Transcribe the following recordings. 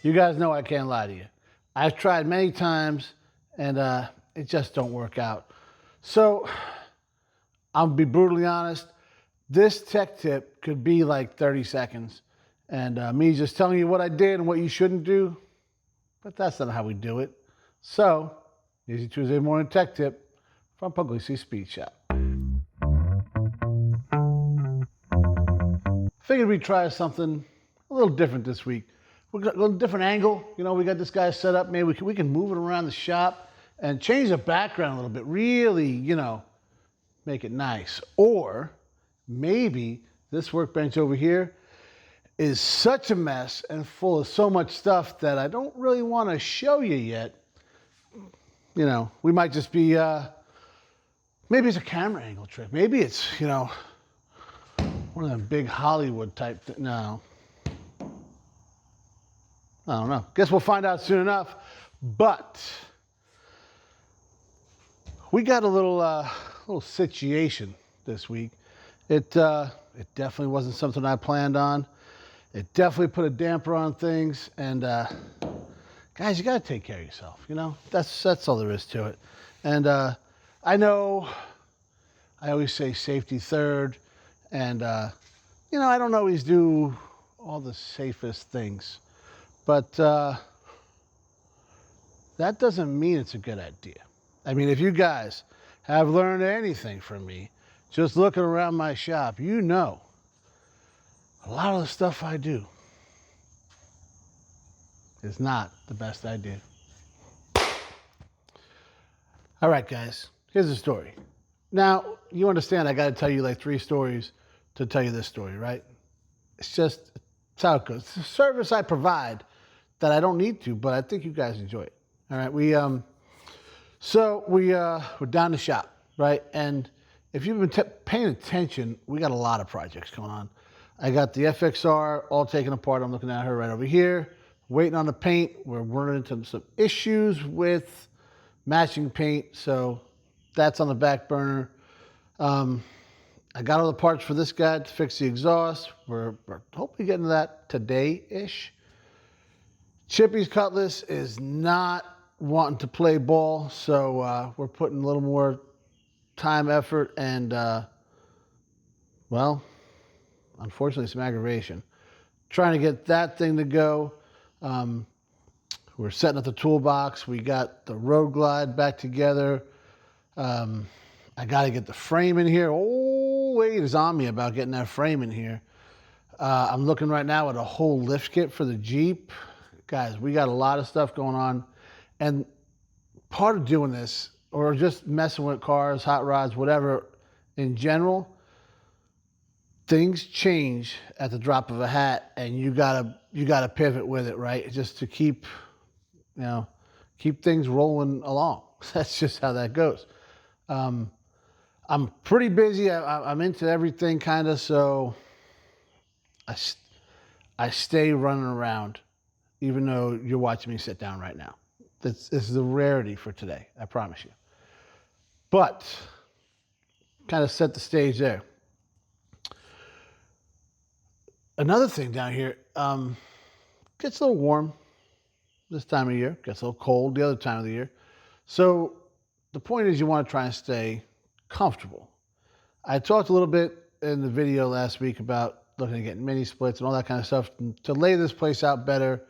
You guys know I can't lie to you. I've tried many times, and it just don't work out. So I'll be brutally honest. This tech tip could be like 30 seconds. And me just telling you what I did and what you shouldn't do. But that's not how we do it. So, Easy Tuesday Morning Tech Tip from Pugliese Speed Shop. Figured we'd try something a little different this week. We got a little different angle. You know, we got this guy set up. Maybe we can move it around the shop and change the background a little bit. Really, you know, make it nice. Or maybe this workbench over here is such a mess and full of so much stuff that I don't really want to show you yet. You know, we might just be, maybe it's a camera angle trick. Maybe it's, you know, one of them big Hollywood type things. No. I don't know. Guess we'll find out soon enough. But we got a little situation this week. It definitely wasn't something I planned on. It definitely put a damper on things. And guys, you got to take care of yourself. You know, that's all there is to it. And I know I always say safety third. And, you know, I don't always do all the safest things. But that doesn't mean it's a good idea. I mean, if you guys have learned anything from me, just looking around my shop, you know, a lot of the stuff I do is not the best idea. All right, guys, here's the story. Now, you understand I got to tell you like 3 stories to tell you this story, right? It's how it goes. It's a service I provide that I don't need to, but I think you guys enjoy it. All right, we're down the shop, right? And if you've been paying attention, we got a lot of projects going on. I got the FXR all taken apart. I'm looking at her right over here, waiting on the paint. We're running into some issues with matching paint, so that's on the back burner. I got all the parts for this guy to fix the exhaust. We're hopefully getting to that today-ish. Chippy's Cutlass is not wanting to play ball, so we're putting a little more time, effort, and, well, unfortunately, some aggravation. Trying to get that thing to go. We're setting up the toolbox. We got the Road Glide back together. I got to get the frame in here. Oh, wait, is on me about getting that frame in here. I'm looking right now at a whole lift kit for the Jeep. Guys, we got a lot of stuff going on. And part of doing this, or just messing with cars, hot rods, whatever, in general, things change at the drop of a hat, and you gotta pivot with it, right? Just to keep things rolling along. That's just how that goes. I'm pretty busy. I'm into everything kind of, so I stay running around, even though you're watching me sit down right now. This is a rarity for today, I promise you. But kind of set the stage there. Another thing down here, gets a little warm this time of year. Gets a little cold the other time of the year. So the point is you want to try and stay comfortable. I talked a little bit in the video last week about looking at getting mini splits and all that kind of stuff to lay this place out better,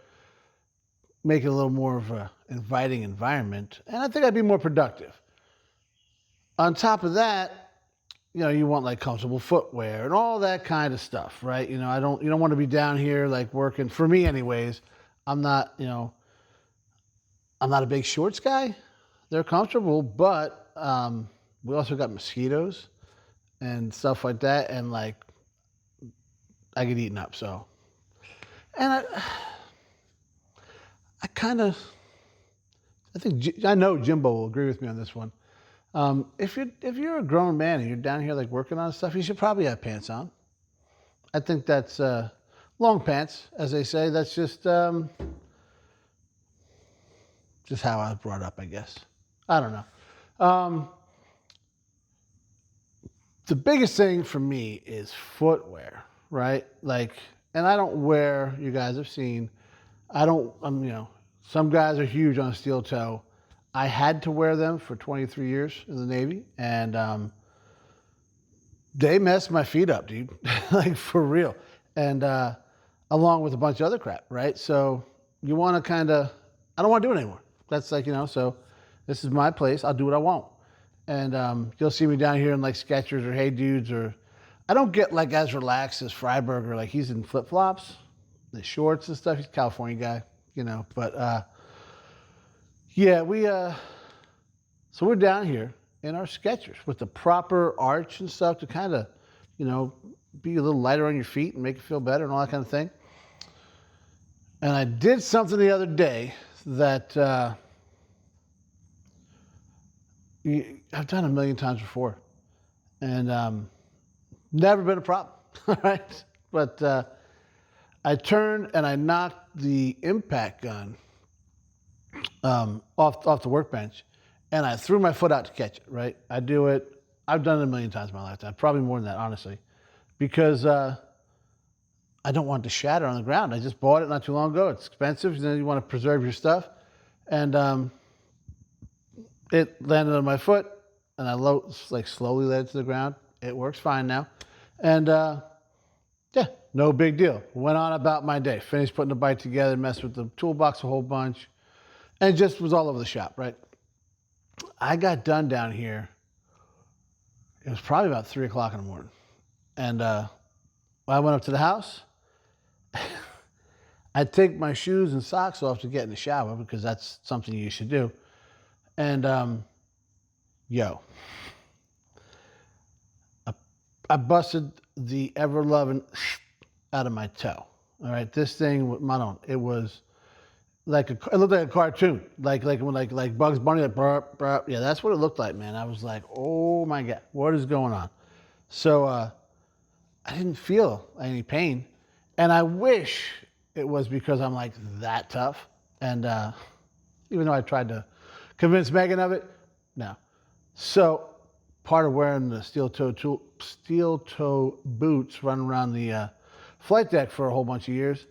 make it a little more of an inviting environment, and I think I'd be more productive. On top of that, you know, you want like comfortable footwear and all that kind of stuff, right? You know, you don't want to be down here like working, for me anyways. I'm not a big shorts guy. They're comfortable, but we also got mosquitoes and stuff like that, and like I get eaten up, so. And I know Jimbo will agree with me on this one. If you're a grown man and you're down here like working on stuff, you should probably have pants on. I think that's long pants, as they say. That's just how I was brought up, I guess. I don't know. The biggest thing for me is footwear, right? Like, and I don't wear, you guys have seen, some guys are huge on steel toe. I had to wear them for 23 years in the Navy, and they messed my feet up, dude. Like, for real. And along with a bunch of other crap, right? So you want to I don't want to do it anymore. That's like, so this is my place. I'll do what I want. And you'll see me down here in like Skechers or Hey Dudes, or I don't get like as relaxed as Freiberger. Like, he's in flip-flops, the shorts and stuff. He's a California guy, but yeah, so we're down here in our Skechers with the proper arch and stuff to kind of, be a little lighter on your feet and make you feel better and all that kind of thing. And I did something the other day that I've done a million times before, and never been a problem, all right? But I turned and I knocked the impact gun off the workbench, and I threw my foot out to catch it, right? I do it. I've done it a million times in my lifetime, probably more than that, honestly, because I don't want it to shatter on the ground. I just bought it not too long ago. It's expensive. You want to preserve your stuff. And it landed on my foot, and I slowly let it to the ground. It works fine now. And yeah, no big deal. Went on about my day. Finished putting the bike together, messed with the toolbox a whole bunch, and just was all over the shop, right? I got done down here. It was probably about 3 o'clock in the morning. And I went up to the house. I take my shoes and socks off to get in the shower because that's something you should do. And I busted the ever-loving out of my toe. All right, this thing, it was it looked like a cartoon, like Bugs Bunny, like burp, burp. Yeah, that's what it looked like, man. I was like, oh my God, what is going on? So I didn't feel any pain, and I wish it was because I'm like that tough. And even though I tried to convince Megan of it, no. So part of wearing the steel toe boots running around the flight deck for a whole bunch of years,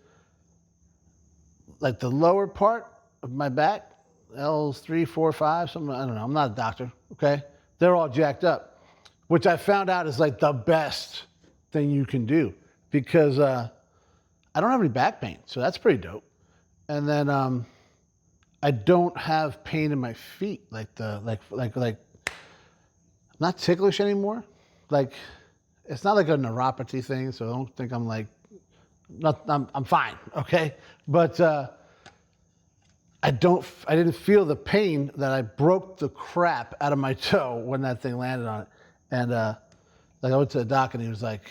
like the lower part of my back, L's 3, 4, 5, something, I don't know. I'm not a doctor, okay? They're all jacked up, which I found out is like the best thing you can do because I don't have any back pain, so that's pretty dope. And then I don't have pain in my feet, like not ticklish anymore. Like, it's not like a neuropathy thing, so I don't think I'm like, I'm fine, okay? But I didn't feel the pain that I broke the crap out of my toe when that thing landed on it. And I went to the doc and he was like,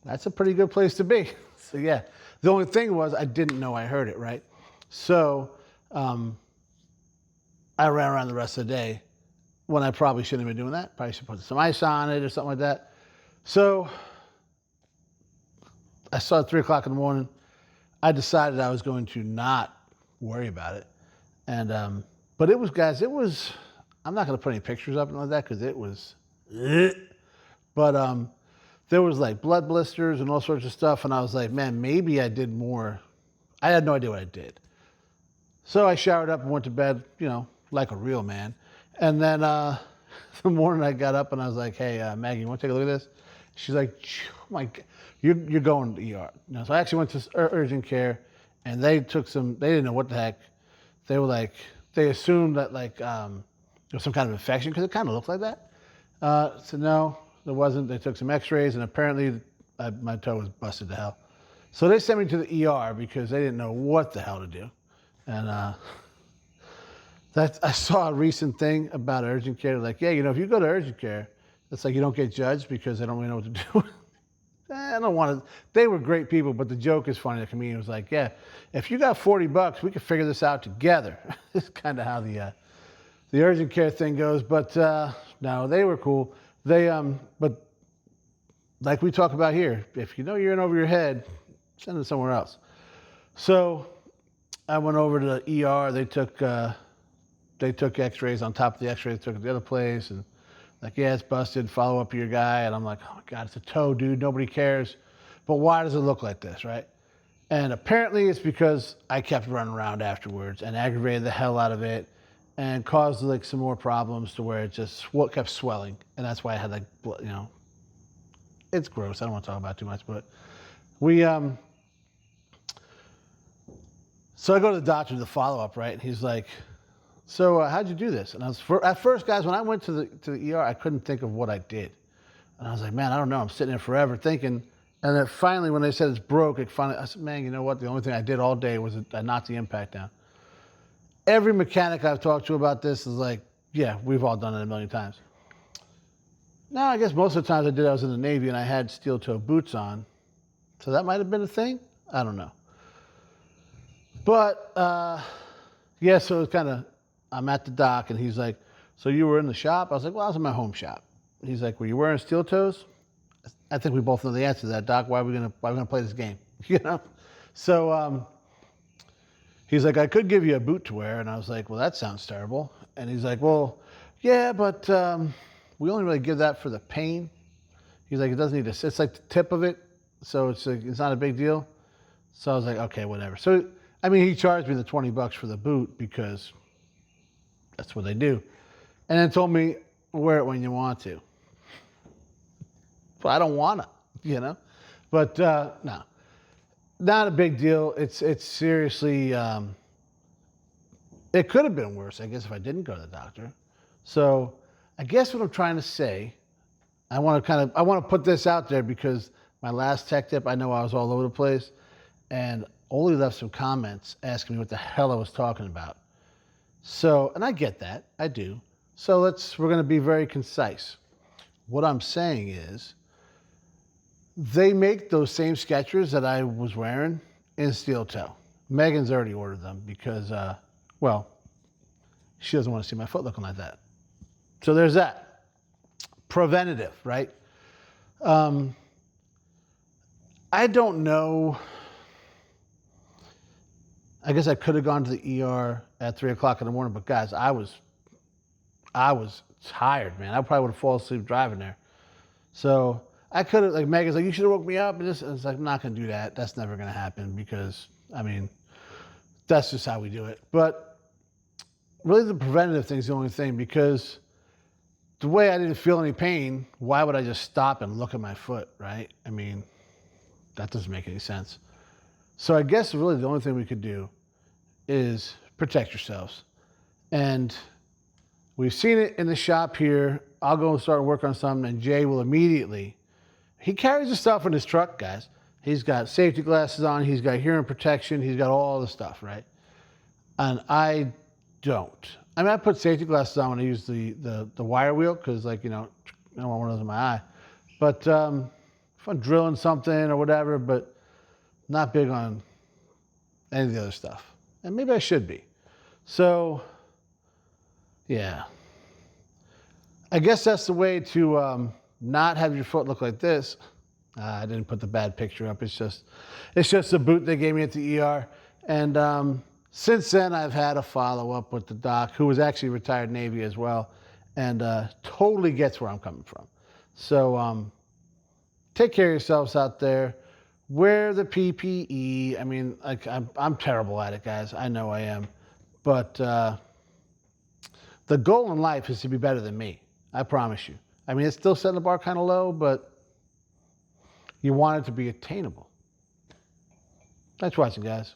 that's a pretty good place to be. So yeah, the only thing was I didn't know I heard it, right? So I ran around the rest of the day when I probably shouldn't have been doing that. Probably should put some ice on it or something like that. So I saw it 3 o'clock in the morning. I decided I was going to not worry about it. And but it was, guys, I'm not going to put any pictures up and like that because it was, but there was like blood blisters and all sorts of stuff. And I was like, man, maybe I did more. I had no idea what I did. So I showered up and went to bed, like a real man. And then the morning I got up and I was like, hey, Maggie, you want to take a look at this? She's like, oh my God, you're going to the ER. So I actually went to urgent care, and they didn't know what the heck. They were like, they assumed that there was some kind of infection because it kind of looked like that. So no, there wasn't. They took some x-rays, and apparently my toe was busted to hell. So they sent me to the ER because they didn't know what the hell to do. And I saw a recent thing about urgent care. Like, yeah, if you go to urgent care, it's like you don't get judged because they don't really know what to do. I don't want to. They were great people, but the joke is funny. The comedian was like, yeah, if you got $40, we could figure this out together. It's kind of how the urgent care thing goes. But no, they were cool. But like we talk about here, if you know you're in over your head, send it somewhere else. So I went over to the ER. They took x-rays on top of the x-rays they took at the other place. And like, yeah, it's busted. Follow up your guy. And I'm like, oh my God, it's a toe, dude. Nobody cares. But why does it look like this, right? And apparently it's because I kept running around afterwards and aggravated the hell out of it and caused like some more problems to where it just kept swelling. And that's why I had like, it's gross. I don't want to talk about it too much, but we, so I go to the doctor to the follow-up, right? And he's like, so how'd you do this? And at first, guys, when I went to the ER, I couldn't think of what I did. And I was like, man, I don't know. I'm sitting there forever thinking. And then finally, when they said it's broke, I said, man, you know what? The only thing I did all day was I knocked the impact down. Every mechanic I've talked to about this is like, yeah, we've all done it a million times. Now, I guess most of the times I was in the Navy and I had steel toe boots on. So that might have been a thing. I don't know. But, yeah, so it's kind of, I'm at the dock and he's like, so you were in the shop? I was like, well, I was in my home shop. He's like, were you wearing steel toes? I think we both know the answer to that, Doc. Why are we gonna play this game? You know? So he's like, I could give you a boot to wear. And I was like, well, that sounds terrible. And he's like, well, yeah, but we only really give that for the pain. He's like, it doesn't need to, it's like the tip of it. So it's not a big deal. So I was like, okay, whatever. So, I mean, he charged me the $20 for the boot because that's what they do. And then told me, wear it when you want to. But I don't want to, you know? But no, not a big deal. It's seriously, it could have been worse, I guess, if I didn't go to the doctor. So I guess what I'm trying to say, I want to put this out there because my last tech tip, I know I was all over the place, and Oli left some comments asking me what the hell I was talking about. So, and I get that, I do. So we're going to be very concise. What I'm saying is, they make those same Skechers that I was wearing in steel toe. Megan's already ordered them because, well, she doesn't want to see my foot looking like that. So there's that. Preventative, right? I don't know. I guess I could have gone to the ER at 3 o'clock in the morning, but guys, I was tired, man. I probably would have fallen asleep driving there. So I could have, like, Megan's like, you should have woke me up. And it's like, I'm not going to do that. That's never going to happen because, I mean, that's just how we do it. But really the preventative thing is the only thing because the way I didn't feel any pain, why would I just stop and look at my foot, right? I mean, that doesn't make any sense. So I guess really the only thing we could do is protect yourselves. And we've seen it in the shop here. I'll go and start work on something and Jay will immediately, he carries the stuff in his truck, guys. He's got safety glasses on. He's got hearing protection. He's got all the stuff, right? And I don't. I mean, I put safety glasses on when I use the wire wheel because, like, you know, I don't want one of those in my eye. But if I'm drilling something or whatever, but not big on any of the other stuff. And maybe I should be. So, yeah. I guess that's the way to not have your foot look like this. I didn't put the bad picture up. It's just a boot they gave me at the ER. And since then, I've had a follow-up with the doc, who was actually retired Navy as well, and totally gets where I'm coming from. So take care of yourselves out there. Wear the PPE. I mean, like, I'm terrible at it, guys. I know I am. But the goal in life is to be better than me. I promise you. I mean, it's still setting the bar kind of low, but you want it to be attainable. Thanks for watching, guys.